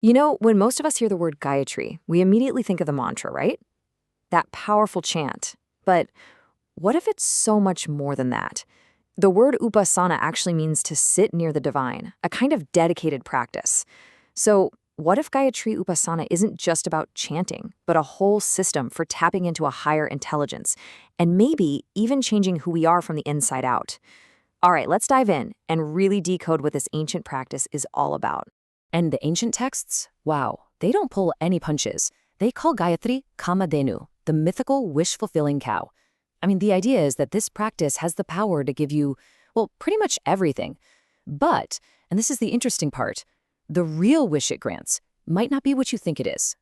You know, when most of us hear the word Gayatri, we immediately think of the mantra, right? That powerful chant. But what if it's so much more than that? The word upasana actually means to sit near the divine, a kind of dedicated practice. So, what if Gayatri Upasana isn't just about chanting, but a whole system for tapping into a higher intelligence, and maybe even changing who we are from the inside out? All right, let's dive in and really decode what this ancient practice is all about. And the ancient texts, wow, they don't pull any punches. They call Gayatri Kamadhenu, the mythical wish-fulfilling cow. I mean, the idea is that this practice has the power to give you, well, pretty much everything. But, and this is the interesting part, the real wish it grants might not be what you think it is.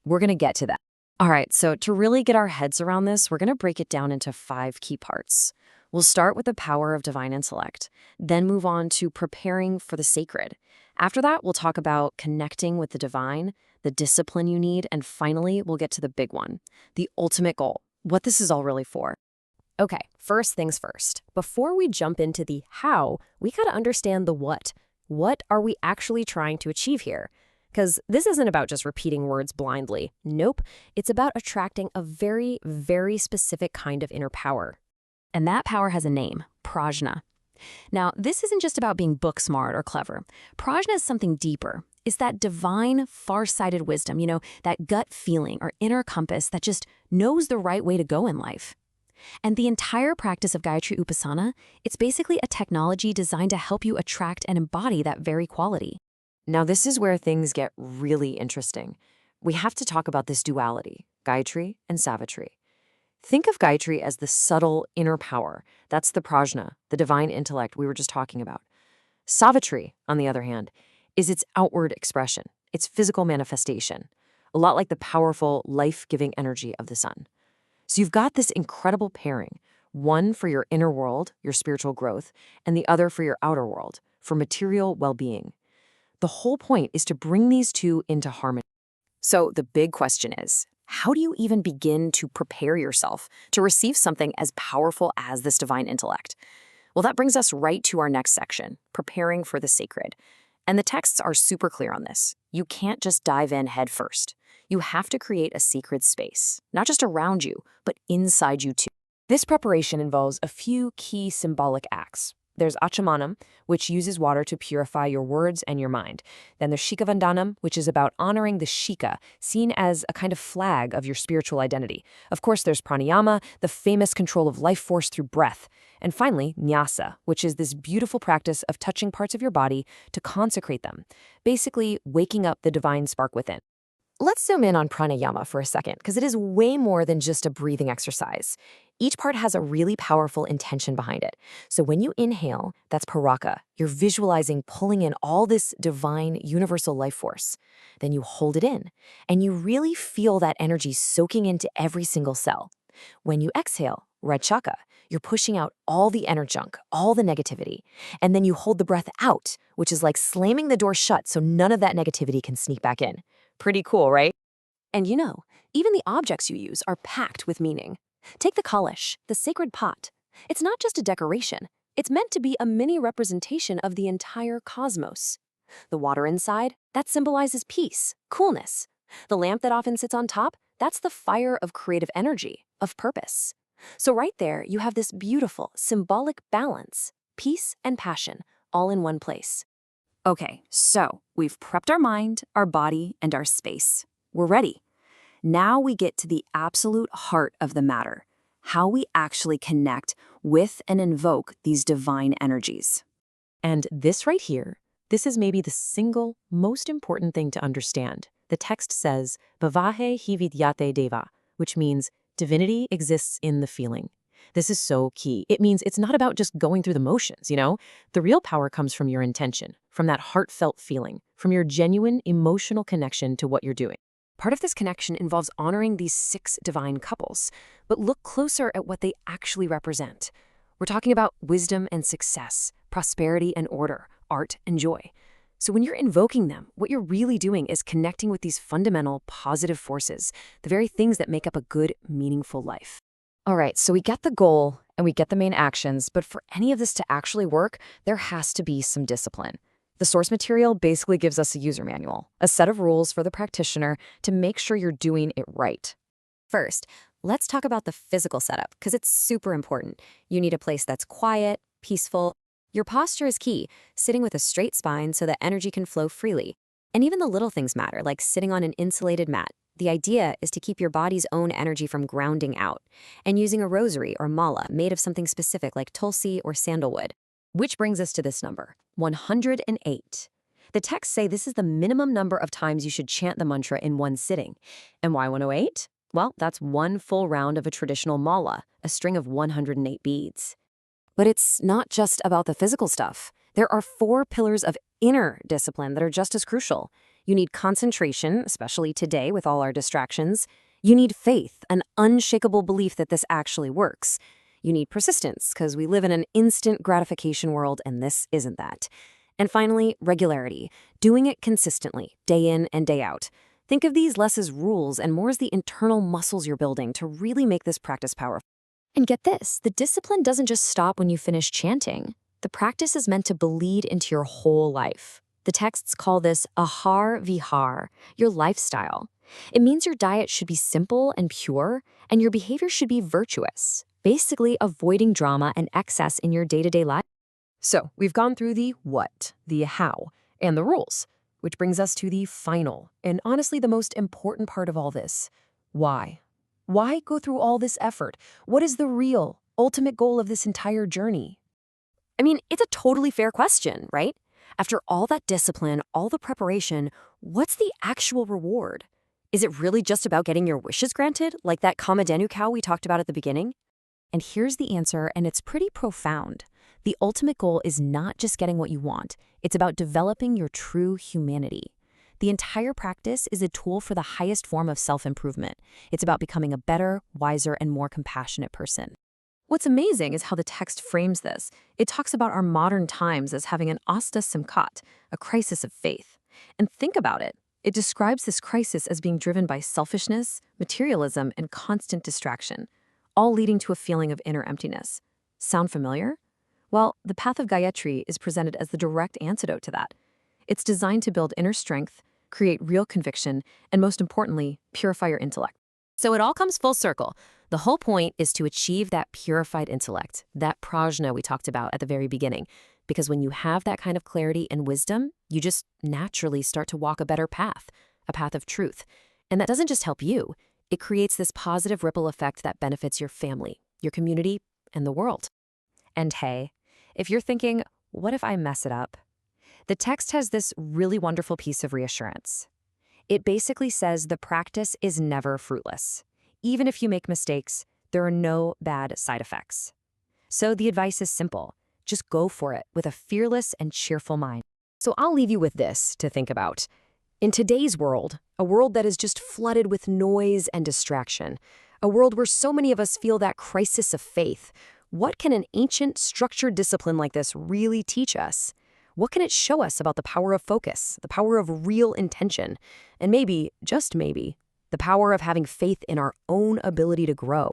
We're going to get to that. All right, so to really get our heads around this, we're going to break it down into 5 key parts. We'll start with the power of divine intellect, then move on to preparing for the sacred. After that, we'll talk about connecting with the divine, the discipline you need, and finally, we'll get to the big one, the ultimate goal, what this is all really for. Okay, first things first. Before we jump into the how, we got to understand the what. What are we actually trying to achieve here? Because this isn't about just repeating words blindly. Nope, it's about attracting a very, very specific kind of inner power. And that power has a name, prajna. Now, this isn't just about being book smart or clever. Prajna is something deeper. It's that divine, far-sighted wisdom, that gut feeling or inner compass that just knows the right way to go in life. And the entire practice of Gayatri Upasana, it's basically a technology designed to help you attract and embody that very quality. Now, this is where things get really interesting. We have to talk about this duality, Gayatri and Savitri. Think of Gayatri as the subtle inner power. That's the prajna, the divine intellect we were just talking about. Savitri, on the other hand, is its outward expression, its physical manifestation, a lot like the powerful, life-giving energy of the sun. So you've got this incredible pairing, one for your inner world, your spiritual growth, and the other for your outer world, for material well-being. The whole point is to bring these two into harmony. So the big question is, how do you even begin to prepare yourself to receive something as powerful as this divine intellect? Well, that brings us right to our next section, preparing for the sacred. And the texts are super clear on this. You can't just dive in head first. You have to create a sacred space, not just around you, but inside you too. This preparation involves a few key symbolic acts. There's Achamanam, which uses water to purify your words and your mind. Then there's Shikhavandanam, which is about honoring the Shikha, seen as a kind of flag of your spiritual identity. Of course, there's Pranayama, the famous control of life force through breath. And finally, Nyasa, which is this beautiful practice of touching parts of your body to consecrate them, basically waking up the divine spark within. Let's zoom in on pranayama for a second, because it is way more than just a breathing exercise. Each part has a really powerful intention behind it. So when you inhale, that's paraka. You're visualizing pulling in all this divine, universal life force. Then you hold it in, and you really feel that energy soaking into every single cell. When you exhale, rajaka, you're pushing out all the inner junk, all the negativity. And then you hold the breath out, which is like slamming the door shut so none of that negativity can sneak back in. Pretty cool, right? And even the objects you use are packed with meaning. Take the kalash, the sacred pot. It's not just a decoration. It's meant to be a mini representation of the entire cosmos. The water inside, that symbolizes peace, coolness. The lamp that often sits on top, that's the fire of creative energy, of purpose. So right there, you have this beautiful, symbolic balance, peace and passion, all in one place. Okay, so we've prepped our mind, our body, and our space. We're ready. Now we get to the absolute heart of the matter, how we actually connect with and invoke these divine energies. And this right here, this is maybe the single most important thing to understand. The text says, Bhavahe hi vidyate deva, which means divinity exists in the feeling. This is so key. It means it's not about just going through the motions, The real power comes from your intention, from that heartfelt feeling, from your genuine emotional connection to what you're doing. Part of this connection involves honoring these 6 divine couples, but look closer at what they actually represent. We're talking about wisdom and success, prosperity and order, art and joy. So when you're invoking them, what you're really doing is connecting with these fundamental positive forces, the very things that make up a good, meaningful life. All right, so we get the goal and we get the main actions, but for any of this to actually work, there has to be some discipline. The source material basically gives us a user manual, a set of rules for the practitioner to make sure you're doing it right. First, let's talk about the physical setup, because it's super important. You need a place that's quiet, peaceful. Your posture is key, sitting with a straight spine so that energy can flow freely. And even the little things matter, like sitting on an insulated mat. The idea is to keep your body's own energy from grounding out, and using a rosary or mala made of something specific like tulsi or sandalwood. Which brings us to this number, 108. The texts say this is the minimum number of times you should chant the mantra in one sitting. And why 108? Well, that's one full round of a traditional mala, a string of 108 beads. But it's not just about the physical stuff. There are 4 pillars of inner discipline that are just as crucial. You need concentration, especially today with all our distractions. You need faith, an unshakable belief that this actually works. You need persistence, because we live in an instant gratification world, and this isn't that. And finally, regularity, doing it consistently, day in and day out. Think of these less as rules and more as the internal muscles you're building to really make this practice powerful. And get this, the discipline doesn't just stop when you finish chanting. The practice is meant to bleed into your whole life. The texts call this ahar vihar, your lifestyle. It means your diet should be simple and pure, and your behavior should be virtuous, basically avoiding drama and excess in your day-to-day life. So we've gone through the what, the how, and the rules, which brings us to the final, and honestly the most important part of all this. Why? Why go through all this effort? What is the real, ultimate goal of this entire journey? I mean, it's a totally fair question, right? After all that discipline, all the preparation, what's the actual reward? Is it really just about getting your wishes granted, like that Kamadhenu cow we talked about at the beginning? And here's the answer, and it's pretty profound. The ultimate goal is not just getting what you want. It's about developing your true humanity. The entire practice is a tool for the highest form of self-improvement. It's about becoming a better, wiser, and more compassionate person. What's amazing is how the text frames this. It talks about our modern times as having an asta simkat, a crisis of faith. And think about it. It describes this crisis as being driven by selfishness, materialism, and constant distraction, all leading to a feeling of inner emptiness. Sound familiar? Well, the path of Gayatri is presented as the direct antidote to that. It's designed to build inner strength, create real conviction, and most importantly, purify your intellect. So it all comes full circle. The whole point is to achieve that purified intellect, that prajna we talked about at the very beginning. Because when you have that kind of clarity and wisdom, you just naturally start to walk a better path, a path of truth. And that doesn't just help you. It creates this positive ripple effect that benefits your family, your community, and the world. And hey, if you're thinking, what if I mess it up? The text has this really wonderful piece of reassurance. It basically says the practice is never fruitless. Even if you make mistakes, there are no bad side effects. So the advice is simple. Just go for it with a fearless and cheerful mind. So I'll leave you with this to think about. In today's world, a world that is just flooded with noise and distraction, a world where so many of us feel that crisis of faith, what can an ancient, structured discipline like this really teach us? What can it show us about the power of focus, the power of real intention, and maybe, just maybe, the power of having faith in our own ability to grow?